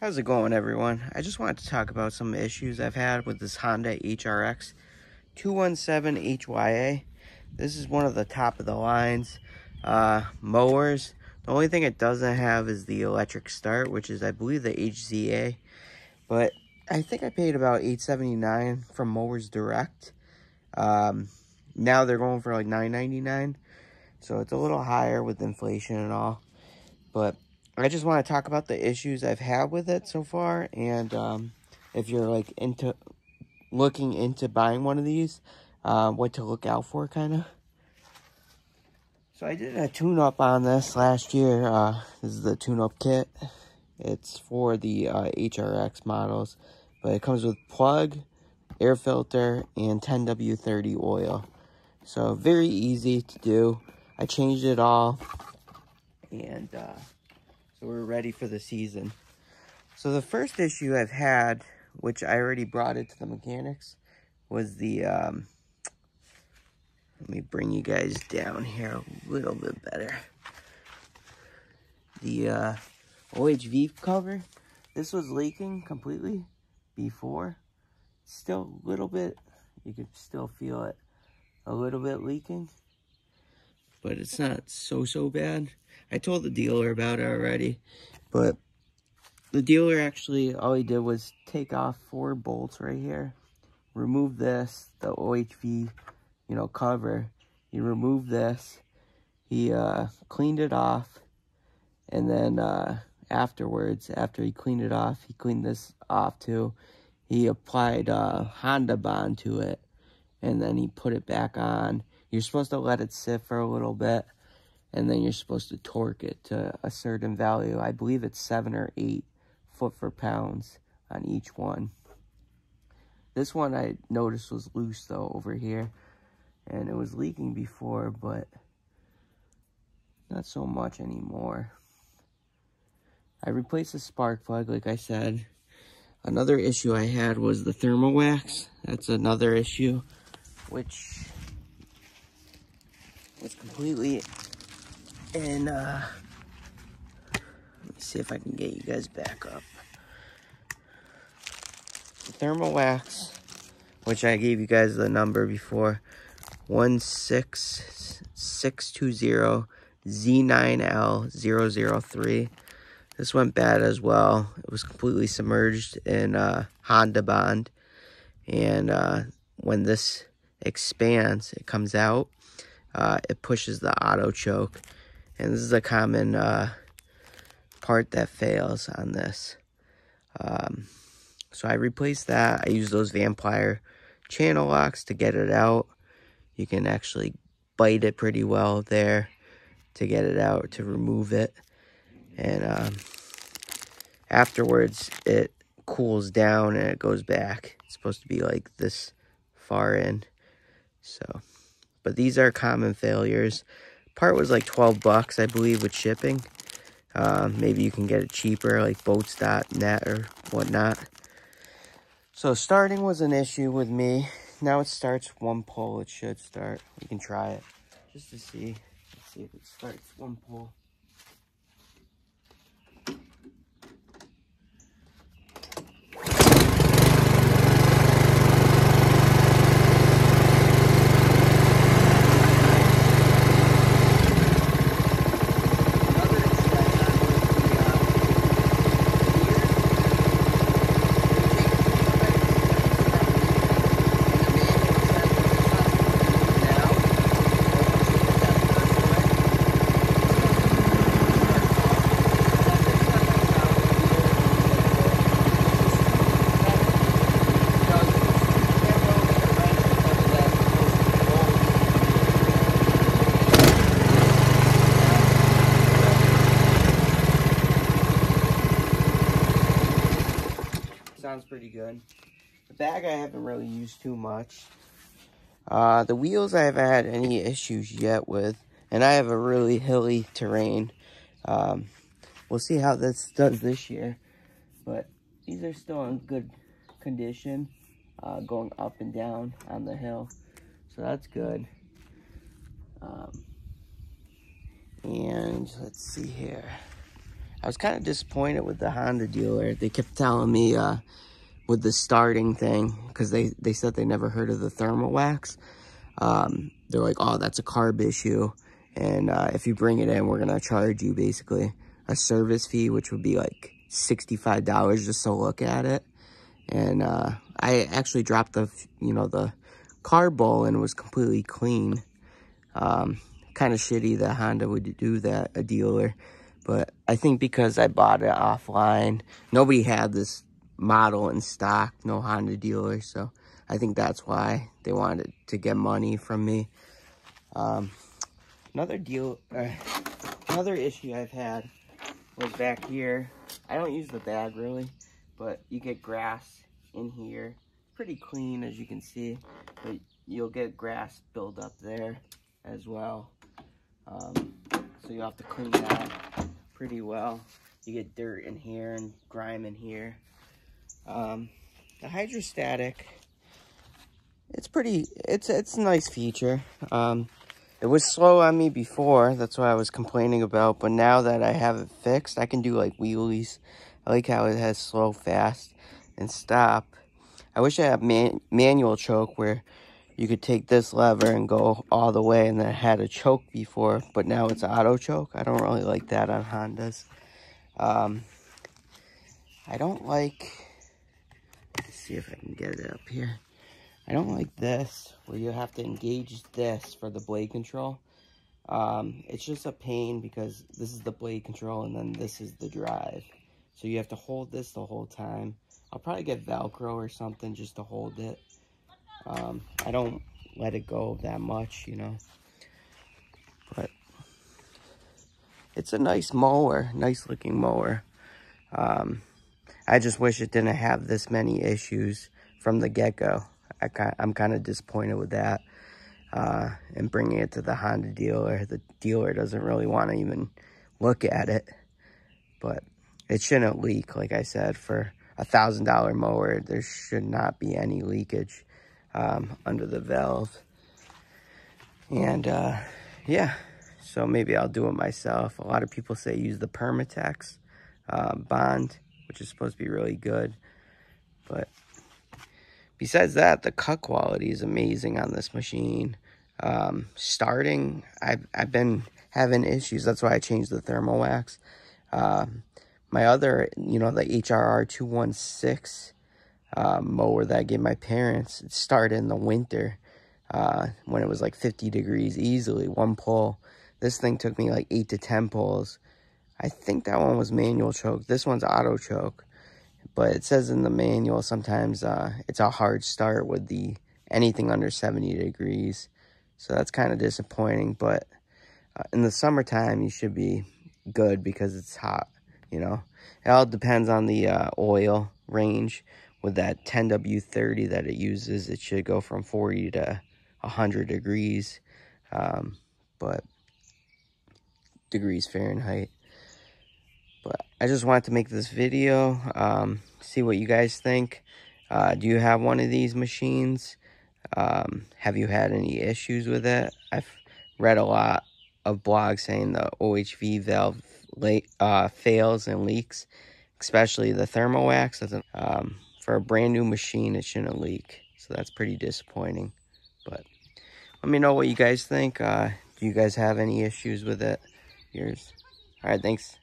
How's it going, everyone? I just wanted to talk about some issues I've had with this Honda HRX217HYA. This is one of the top of the lines mowers. The only thing it doesn't have is the electric start, which is, I believe, the HZA. But I think I paid about $879 from Mowers Direct. Now they're going for like $999, so it's a little higher with inflation and all. But I just want to talk about the issues I've had with it so far, and if you're like looking into buying one of these, what to look out for, kind of. So I did a tune-up on this last year. This is the tune-up kit. It's for the HRX models, but it comes with plug, air filter, and 10W30 oil. So very easy to do. I changed it all, and so we're ready for the season. So the first issue I've had, which I already brought it to the mechanics, was the, let me bring you guys down here a little bit better. The OHV cover. This was leaking completely before. Still a little bit, you could still feel it a little bit leaking, but it's not so bad. I told the dealer about it already, but the dealer actually, all he did was take off 4 bolts right here, remove this, the OHV, cover. He removed this, he cleaned it off, and then afterwards, after he cleaned it off, he cleaned this off too. He applied Honda Bond to it, and then he put it back on. You're supposed to let it sit for a little bit, and then you're supposed to torque it to a certain value. I believe it's 7 or 8 foot-per-pounds on each one. This one I noticed was loose though over here, and it was leaking before, but not so much anymore. I replaced the spark plug, like I said. Another issue I had was the thermal wax. That's another issue, which was completely in, let me see if I can get you guys back up. The thermal wax, which I gave you guys the number before, 16620Z9L003. This went bad as well. It was completely submerged in Honda Bond, and when this expands, it comes out, it pushes the auto choke, and this is a common part that fails on this. So I replaced that. I used those vampire channel locks to get it out. You can actually bite it pretty well there to get it out, to remove it. And afterwards, it cools down and it goes back. It's supposed to be like this far in. So, but these are common failures. Part was like 12 bucks, I believe, with shipping. Maybe you can get it cheaper, like boats.net or whatnot. So starting was an issue with me. Now it starts one pull. It should start. We can try it just to see. Let's see if it starts one pull. Sounds pretty good. The bag I haven't really used too much. The wheels I haven't had any issues yet with, and I have a really hilly terrain. We'll see how this does this year, but these are still in good condition, going up and down on the hill, so that's good. And let's see here. I was kind of disappointed with the Honda dealer. They kept telling me with the starting thing, because they said they never heard of the thermal wax. They're like, oh, that's a carb issue. And if you bring it in, we're going to charge you basically a service fee, which would be like $65 just to look at it. And I actually dropped the carb bowl and it was completely clean. Kind of shitty that Honda would do that, a dealer. But I think because I bought it offline, nobody had this model in stock, no Honda dealer. So I think that's why they wanted to get money from me. Another issue I've had was back here. I don't use the bag really, but you get grass in here. Pretty clean, as you can see, but you'll get grass build up there as well. So you'll have to clean that pretty well. You get dirt in here and grime in here. The hydrostatic, it's a nice feature. It was slow on me before, that's what I was complaining about, but now that I have it fixed, I can do like wheelies. I like how it has slow, fast, and stop. I wish I had manual choke where you could take this lever and go all the way, and then it had a choke before, but now it's auto choke. I don't really like that on Hondas. I don't like, let's see if I can get it up here. I don't like this, where you have to engage this for the blade control. It's just a pain because this is the blade control and then this is the drive. So you have to hold this the whole time. I'll probably get Velcro or something just to hold it. I don't let it go that much, you know. But it's a nice mower, nice looking mower. I just wish it didn't have this many issues from the get-go. I'm kind of disappointed with that. And bringing it to the Honda dealer, the dealer doesn't really want to even look at it. But it shouldn't leak, like I said. For a $1,000 mower, there should not be any leakage under the valve. And yeah, so maybe I'll do it myself. A lot of people say use the Permatex bond, which is supposed to be really good. But besides that, the cut quality is amazing on this machine. Starting, I've been having issues. That's why I changed the thermal wax. My other, the HRX217 mower that I gave my parents, it started in the winter when it was like 50 degrees easily, one pull. This thing took me like 8 to 10 pulls. I think that one was manual choke. This one's auto choke. But it says in the manual sometimes it's a hard start with anything under 70 degrees. So that's kind of disappointing. But in the summertime, you should be good because it's hot, It all depends on the oil range. With that 10W30 that it uses, it should go from 40 to 100 degrees. But degrees Fahrenheit. But I just wanted to make this video, see what you guys think. Do you have one of these machines? Have you had any issues with it? I've read a lot of blogs saying the OHV valve fails and leaks, especially the thermal wax. For a brand new machine, it shouldn't leak. So that's pretty disappointing. But let me know what you guys think. Do you guys have any issues with it? Yours? All right, thanks.